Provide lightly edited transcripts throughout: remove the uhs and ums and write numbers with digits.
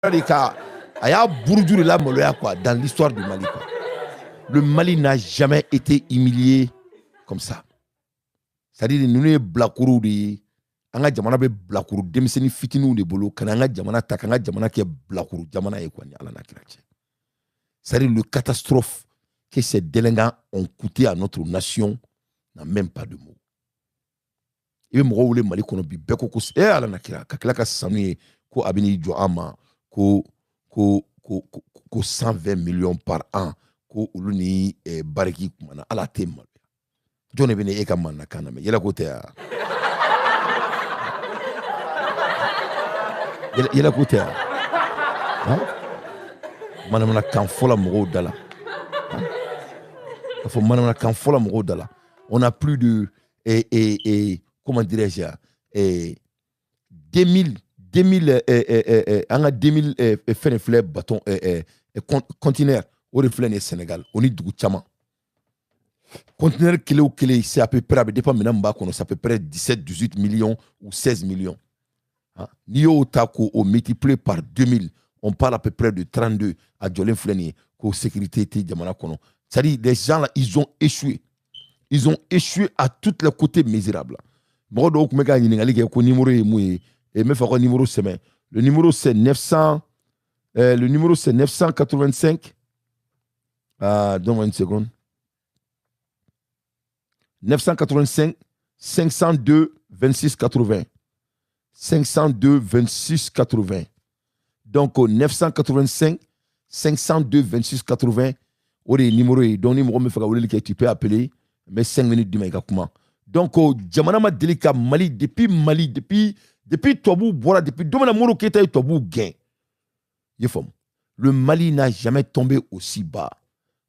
Aya bourdu de la moloya quoi dans l'histoire du Mali quoi. Le Mali n'a jamais été humilié comme ça. C'est-à-dire nous les blakourou de anga jamana be blakourou demseni fitinu de bolo kana anga jamana ta kana jamana ke blakourou jamana e quoi ni ala na kirache. C'est-à-dire le catastrophe que ces délinquants ont coûté à notre nation n'a même pas de mots. Et mo wole Mali kono bi beko ko e ala na kira ka kila ka sanu ko abini jo ama ko 120 millions par an ko uluni bariki kumana ala tema jone bene e kam na kana me yela ko te yela ko te manamana kan fola mo dala faut manamana kan fola mo dala on a plus de comment dirais-je 2000 anga 2000 fenefle bâton conteneur au reflet au Sénégal on est du chama conteneur kilo c'est à peu près dépend maintenant c'est à peu près 17-18 millions ou 16 millions ni au tako au multiplié par 2000 on parle à peu près de 32 à Jolin Fleni ko sécurité té jamana kono c'est-à-dire les gens là ils ont échoué à tous les côtés misérables bon donc me ga ningali ke ko numéro e mu et me faire un numéro semaine. Le numéro c'est 985. Donne-moi une seconde. 985 502 26 80. 502 26 80. Donc 985 502 26 80. Ou les numéros donc numéro me faire que tu peux appeler mais 5 minutes du mega comment. Donc jamana ma délicat Mali depuis Tobou voilà depuis Domana Moro Keita et Tobou gain. Le Mali n'a jamais tombé aussi bas.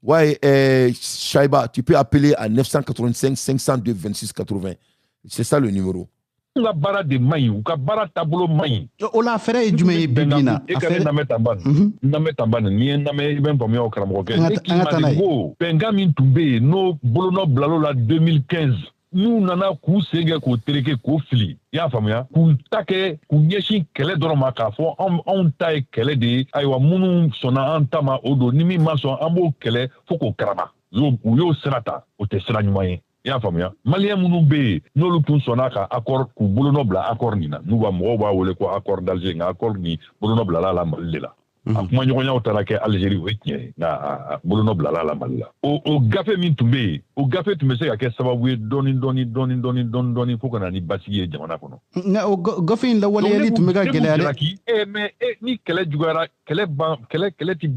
Ouais, Shaiba, tu peux appeler à 985 502 26 80. C'est ça le numéro. La bara de maï ou ka bara tableau maï. O la affaire est du maï bibina. Affaire na metaban. Na metaban ni na me ben pour moi au Karamoké. Penga min tombé no bolono blalo la 2015. Nous nana ku sege ko tereke ko fili ya famuya ku take ku nyeshi kele doroma ka fo on tay kele de aywa munu sona antama odo nimi maso ambo kele foko karama yo senata o te sera nyumaye ya famuya malien munu be no lu tun sona ka accord ku bolono bla accord nina nous ba mo ba wole ko accord d'Alger nga accord ni bolono bla la malela akuma nyonya utarake Algérie wetnye na bolono bla la malila o gafe min tumbe o gafe tumbe se ka sababu doni foko na ni basiye jamana kono na o gafe la wale yali tumbe ga gelale mais ni kele jugara kele ti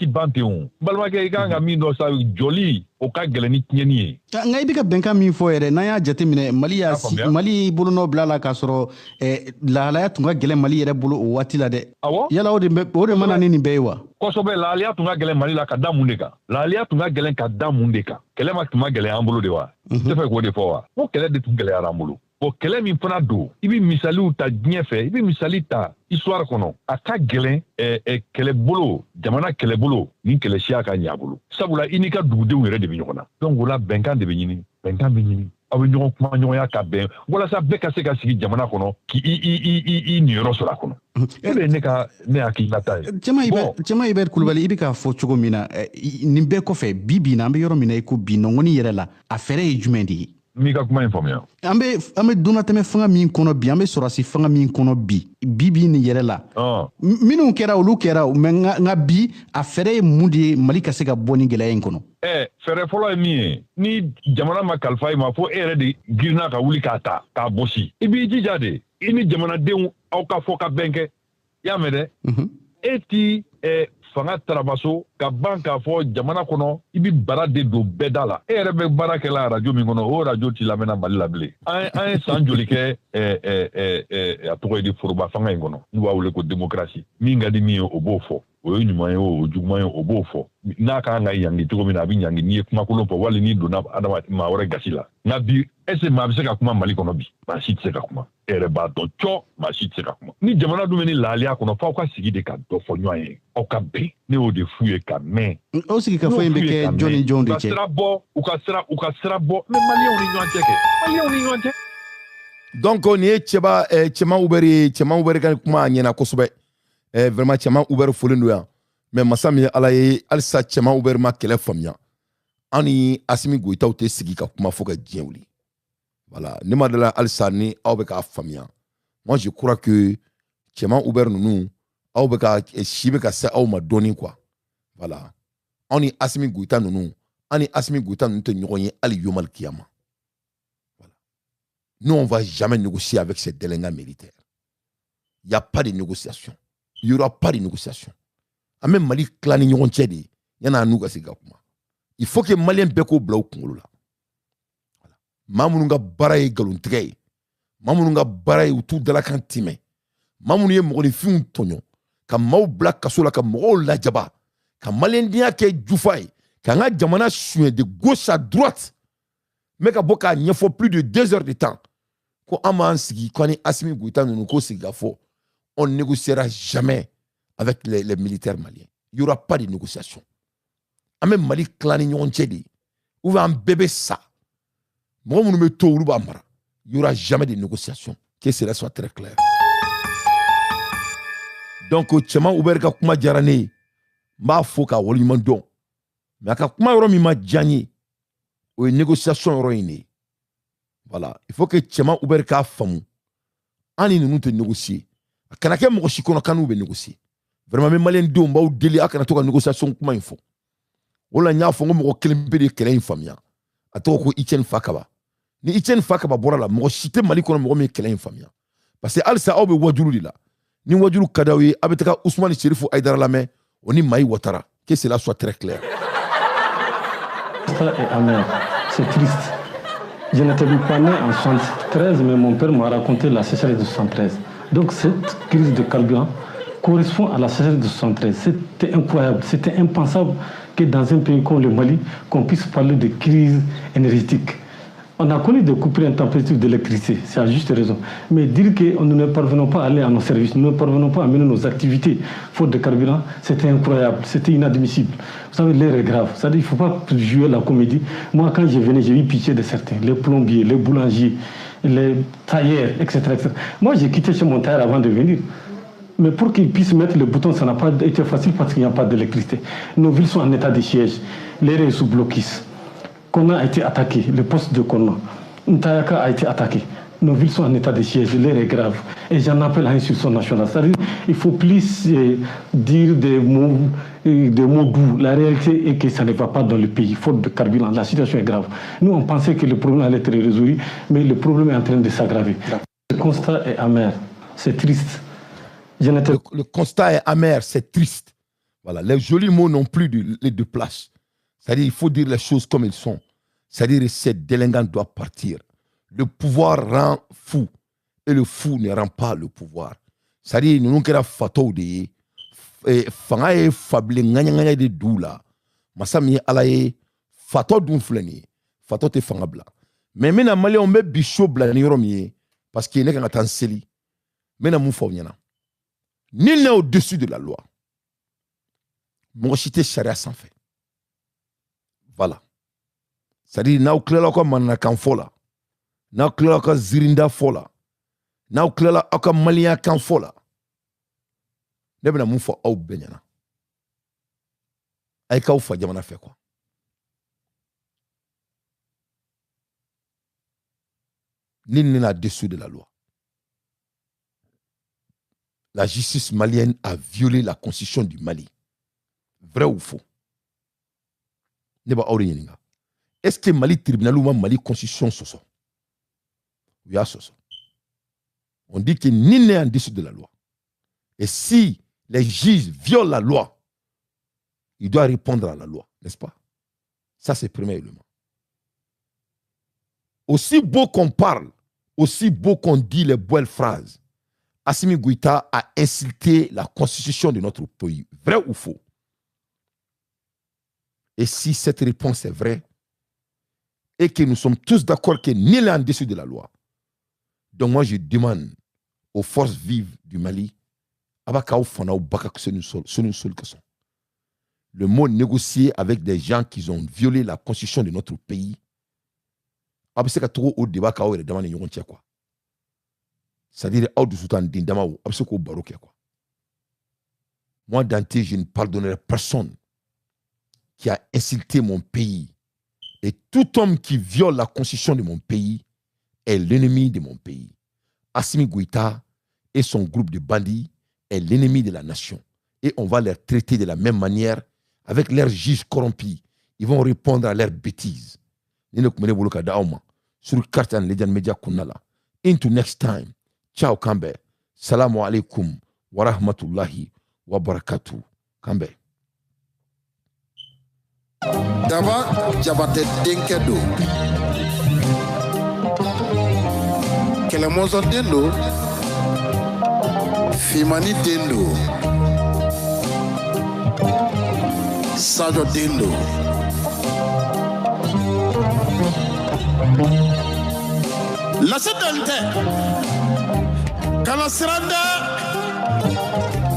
banteon balma ke ganga min do sa joli o ka gele ni tieni nga ibika benka min fo yere na ya jate mine Mali bolono bla la ka soro la ya tunga gele Mali yere bolo o wati la de yala o de mana ni bewa kosobe la alia tunga gele Mali la ka da mundeka la alia tunga gele ka da mundeka kele ma tuma gele ambolo de wa te fa ko de fo wa o kele de tunga gele arambolo o kele min fana do ibi misali ta diefe ibi misali ta histoire kono aka gele kele bolo jamana kele bolo ni kele sia ka nyabolo sabula inika dugudenw yɛrɛ de bi ɲɔgɔn na donc wala bɛnkan de bi ɲini aw bɛ ɲɔgɔn kuma ɲɔgɔnya ka bɛn walasa bɛɛ ka se ka sigi jamana kɔnɔ k'i niyɔrɔ sɔrɔ a kɔnɔ o de ye ne hakilinata ye Cɛma Ibert Kulubali i bɛ k'a fɔ cogo min na nin bɛɛ kɔfɛ bi na an bɛ yɔrɔ min na i ko bi nɔgɔni yɛrɛ la a fɛɛrɛ ye jumɛn de ye n'i ka kuma in faamuya an bɛ donatɛmɛ fanga min kɔnɔ bi an bɛ sɔrɔsi fanga min kɔnɔ bi nin yɛrɛ la minnu kɛra olu kɛra mais nka bi a fɛɛrɛ ye mun de ye Mali ka se ka bɔ ni gɛlɛya in kɔnɔ fɛɛrɛ fɔlɔ ye min ye ni jamana ma kalifa i ma fo e yɛrɛ de girinna ka wuli k'a ta k'a bosi i b'i jija de i ni jamanadenw aw ka fɔ ka bɛn kɛ i y'a mɛn dɛ e ti fanga tarabaso ka ban k'a fɔ jamana kɔnɔ i bi bara de don bɛɛ da la e yɛrɛ bɛ baara kɛla radio min kɔnɔ o radio t'i lamɛnna Mali la bilen an ye san joli kɛ a tɔgɔ ye di foroba fanga in kɔnɔ n'u b'a wele ko démocratie min ka di min ye o b'o fɔ o ye ɲuman ye o juguman ye o b'o fɔ n'a kan ka yangi cogo min na a bɛ yangi n'i ye kumakolon fɔ wali n'i donna maa wɛrɛ gasi la nka bi est-ce que maa bɛ se ka kuma Mali kɔnɔ bi maa si tɛ se ka kuma e yɛrɛ b'a dɔn cɔ maa si tɛ se ka kuma ni jamana dun bɛ ni lahaliya kɔnɔ f'aw ka sigi de ka dɔ fɔ ɲɔgɔn ye aw ka bɛn ne y'o de f'u ye ka mɛn o sigi ka fɔ in bɛ kɛ jɔn ni jɔn de cɛ u ka sira bɔ mais maliyɛnw ni ɲɔgɔn cɛ donc nin ye cɛman Ubɛri ka kuma ɲɛna kosɛbɛ vraiment cɛman Uber folen do yan mais masa min ye Ala ye halisa cɛman Uber ma kɛlɛ faamuya an ni Asimi Goyitaw tɛ sigi ka kuma fɔ ka diɲɛ wuli voilà ne ma dala halisa ni aw bɛ k'a faamuya moi je crois que cɛman Uber ninnu aw bɛ ka si bɛ ka se aw ma dɔɔni quoi voilà an ni Asimi Goyita ninnu an ni Asimi Goyita ninnu tɛ ɲɔgɔn ye hali yomal kiyama voilà nous on va jamais négocier avec ces délinquants militaires il y a pas de négociation il y aura pas de négociation an bɛ Mali tila ni ɲɔgɔn cɛ de yan'a n'u ka se ka kuma il faut que Malien bɛɛ k'o bila u kunkolo la voilà maa minnu ka baara ye nkalontigɛ ye maa minnu ka baara ye u t'u dalakan timɛ maa minnu ye mɔgɔninfinw tɔɲɔ ka maaw bila kaso la ka mɔgɔw lajaba ka maliyɛndenya kɛ jufa ye k'an ka jamana suɲɛ de gauche à droite mais ka bɔ k'a ɲɛfɔ plus de 2 heures de temps ko an b'an sigi ko ni Asimi Goyita ninnu ko sigi ka fɔ on négociera jamais avec les militaires maliens il y aura pas de négociation an bɛ Mali tila ni ɲɔgɔn cɛ de ou bien an bɛɛ bɛ sa mɔgɔ minnu bɛ to olu b'a mara il y aura jamais de négociation que cela soit très clair donc cɛman Uber ka kuma diyara ne ye n b'a fɔ k'a waleɲuman dɔn mais a ka kuma yɔrɔ min ma diya n ye o ye négociation yɔrɔ in de ye voilà il faut que cɛman Uber k'a faamu an ni ninnu tɛ négocier a kana kɛ mɔgɔ si kɔnɔ k'an n'u bɛ négocier vraiment n bɛ maliyɛndenw n b'aw deli a kana to ka négociation kuma in fɔ o la n y'a fɔ n ko mɔgɔ kelen pe de ye kɛlɛ in faamuya a tɔgɔ ko Etienne Fakaba ni Etienne Fakaba bɔra la mɔgɔ si tɛ Mali kɔnɔ mɔgɔ min ye kɛlɛ in faamuya parce que halisa aw bɛ wajulu de la ni wajulu ka d'aw ye a bɛ taga Ousmane Cherifu Aïdara lamɛn o ni Maï Ouattara que cela soit très clair. Ça est amer, c'est triste. Je n'étais pas né en 73, mais mon père m'a raconté la sécheresse de 73. Donc cette crise de carburant correspond à la sécheresse de 73. C'était incroyable, c'était impensable que dans un pays comme le Mali, qu'on puisse parler de crise énergétique. On a connu des coupures intempestives d'électricité, c'est à juste raison. Mais dire que nous ne parvenons pas à aller à nos services, nous ne parvenons pas à mener nos activités faute de carburant, c'était incroyable, c'était inadmissible. Vous savez, l'air est grave. C'est-à-dire qu'il ne faut pas jouer la comédie. Moi, quand je venais, j'ai eu pitié de certains, les plombiers, les boulangers, les tailleurs, etc., etc. Moi, j'ai quitté chez mon tailleur avant de venir. Mais pour qu'ils puissent mettre le bouton, ça n'a pas été facile parce qu'il n'y a pas d'électricité. Nos villes sont en état de siège. L'air est sous blocus. Konna a été attaqué, le poste de Konna. Ntayaka a été attaqué. Nos villes sont en état de siège, l'air est grave. Et j'en appelle à une institution nationale. C'est-à-dire qu'il faut plus dire des mots doux. La réalité est que ça ne va pas dans le pays, faute de carburant. La situation est grave. Nous, on pensait que le problème allait être résolu, mais le problème est en train de s'aggraver. Le constat est amer, c'est triste. Le constat est amer, c'est triste. Voilà, les jolis mots n'ont plus de place. C'est-à-dire qu'il faut dire les choses comme elles sont. C'est-à-dire que ces délinquants doivent partir. Le pouvoir rend fou. Et le fou ne rend pas le pouvoir. C'est-à-dire que nous avons fato de fanga ye fable nganya de doula. Masami alaye fato dun flani. Fato te fanga bla. Mais mena mali on me bicho bla ni romier parce qu'il n'est qu'un temps seli. Mena mou fa nyana. Nul n'est au-dessus de la loi. Mon chité charia sans fait. Voilà. C'est-à-dire, nous avons fait manaka fola. Nous avons fait zirinda fola. Nous avons fait malien kan fola. Nous avons fait au benyana. Aïka ou fa jamana fait quoi? Nul n'est au-dessus de la loi. La justice malienne a violé la constitution du Mali. Vrai ou faux? Est-ce que Mali tribunal ou Mali constitution soso? Oui, soso. On dit que nul n'est en dessous de la loi. Et si les juges violent la loi, ils doivent répondre à la loi, n'est-ce pas? Ça, c'est le premier élément. Aussi beau qu'on parle, aussi beau qu'on dit les belles phrases, Assimi Goïta a insulté la constitution de notre pays. Vrai ou faux? Et si cette réponse est vraie, et que nous sommes tous d'accord que nul n'est en dessous de la loi, donc moi je demande aux forces vives du Mali, le mot négocier avec des gens qui ont violé la constitution de notre pays, c'est-à-dire, quoi. Moi, Dante, je ne pardonnerai personne qui a insulté mon pays. Et tout homme qui viole la constitution de mon pays est l'ennemi de mon pays. Assimi Goïta et son groupe de bandits est l'ennemi de la nation. Et on va les traiter de la même manière avec leurs juges corrompus. Ils vont répondre à leurs bêtises. Sur Cartan Legend Media Kunala. Into next time. Ciao Kambe. Salamu alaikum wa rahmatullahi wa barakatuh. Kambe. Daba Jabate Denkedo Kelemozo Dendo Fimani Dendo Sajo Dendo Lase Dante Kana Siranda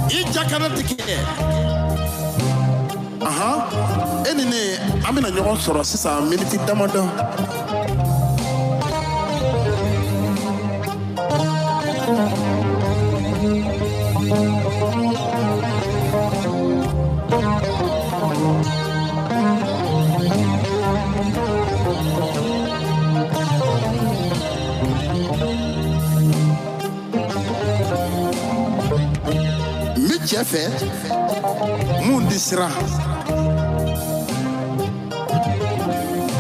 Ijakana Tike Enine amina ɲɔgɔn sɔrɔ sisan miniti damadɔ. Mi cɛ fɛ mun di siran.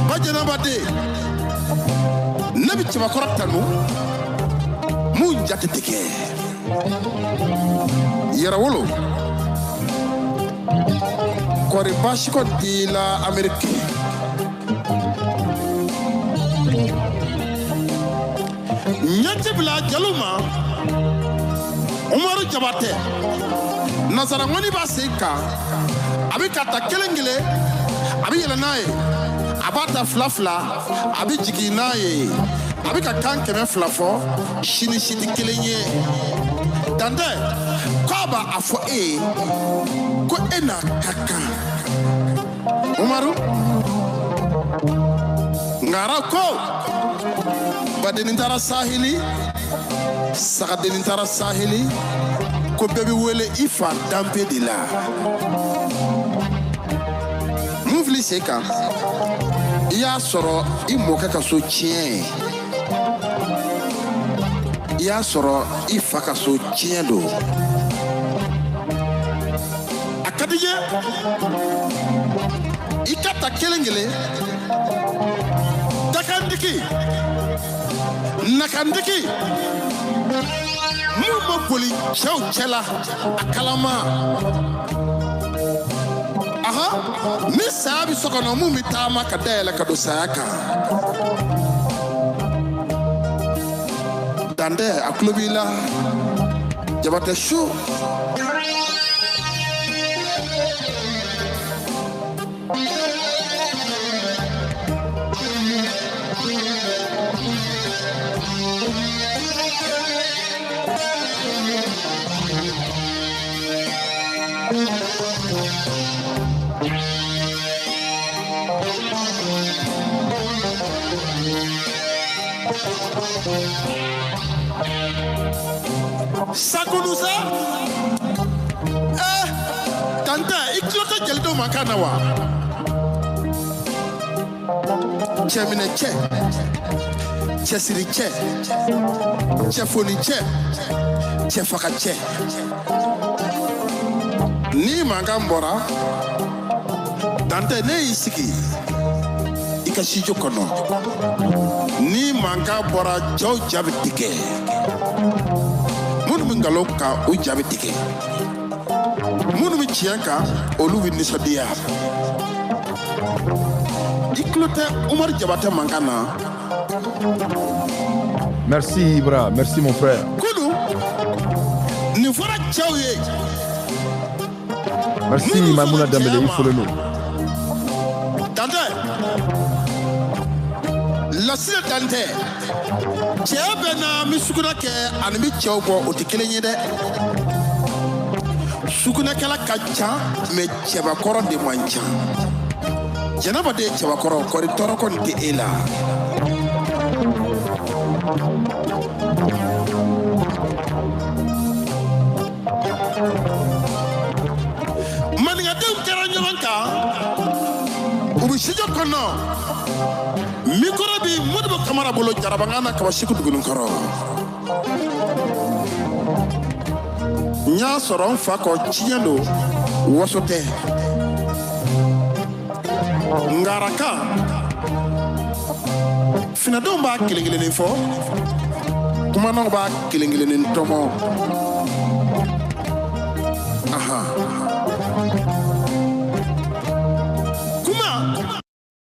Bajanabade Nabi Chabakora Tanu Mun Jaketike Yarawolo Kori Bashiko di la Amerike Nyatibla Jaluma Umaru Jabate Nazarangoni Baseka Abikata Kelengile Abi Yelanae Abata flafla, abi jigina ye, abi ka kan kɛmɛ fila fɔ, sini sini kelen ye. Dante, k'a b'a fɔ e ye, ko e n'a ka kan. Umaru, ngara ko, badennin taara sahili, sagadennin taara sahili, ko bɛɛ bɛ wele i fa danpe de la. Mun fili sen kan? I y'a sɔrɔ i mɔkɛ ka so tiɲɛ. I y'a sɔrɔ i fa ka so tiɲɛ don. A ka di ye i ka ta kelen kelen dakandiki nakandiki mun bɛ boli cɛw cɛla a kalama. Ni saya bi so kɔnɔ mun bi taama ka dayɛlɛ ka don saya kan. Dante a tulo b'i la Jabate su. Sakunusa Dante i kilota jelido makana wa Cɛminɛ cɛ cɛsiri cɛ cɛfoni cɛ cɛfaga cɛ ni mankan bɔra Dante ne y'i sigi i ka studio kɔnɔ ni mankan bɔra jaw jaabi tigɛ minnu bɛ nkalon kan o jaabi tigɛ minnu bɛ tiɲɛ kan olu bɛ nisɔndiya i tulo tɛ Umaru Jabate mankan na. Merci Ibra, merci mon frère. Kunu nin fɔra cɛw ye. Merci Maimouna Dembélé, il faut le nom. Dante Lasile Dante cɛ bɛ na mi sukuna kɛ ani mi cɛw bɔ o tɛ kelen ye dɛ. Sukunɛkɛla ka ca mais cɛbakɔrɔ de man ca. Jɛnɛba de ye cɛbakɔrɔ kɔri tɔɔrɔ kɔni tɛ e la. Ubi studio kono mikoro bi Modibo Kamara bolo jarabangana kabashiku dugunun koro nya soron fa ko chiendo wosote ngaraka fina don ba kilingilene fo kuma no ba kilingilene tomo aha